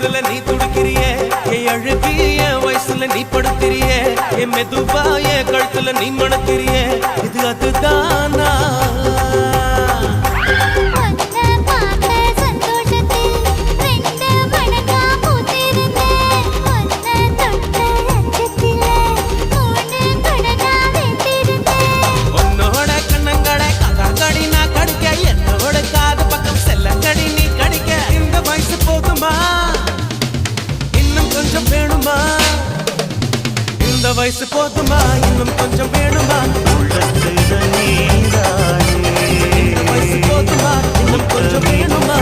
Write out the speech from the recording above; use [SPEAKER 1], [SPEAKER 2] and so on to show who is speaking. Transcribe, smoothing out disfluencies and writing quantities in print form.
[SPEAKER 1] தொடுதல நீ துடிக்கிறியே என் அழுகி என் வயசுல நீ படுத்திரியே என் மெதுவா என் கழுத்துல நீ மணக்கிறியே இது அதுதானா இந்த வயசு போதுமா இன்னும் கொஞ்சம் வேணுமா
[SPEAKER 2] உள்ளத்துல நீதானே
[SPEAKER 1] இந்த வயசு போதுமா இன்னும் கொஞ்சம் வேணுமா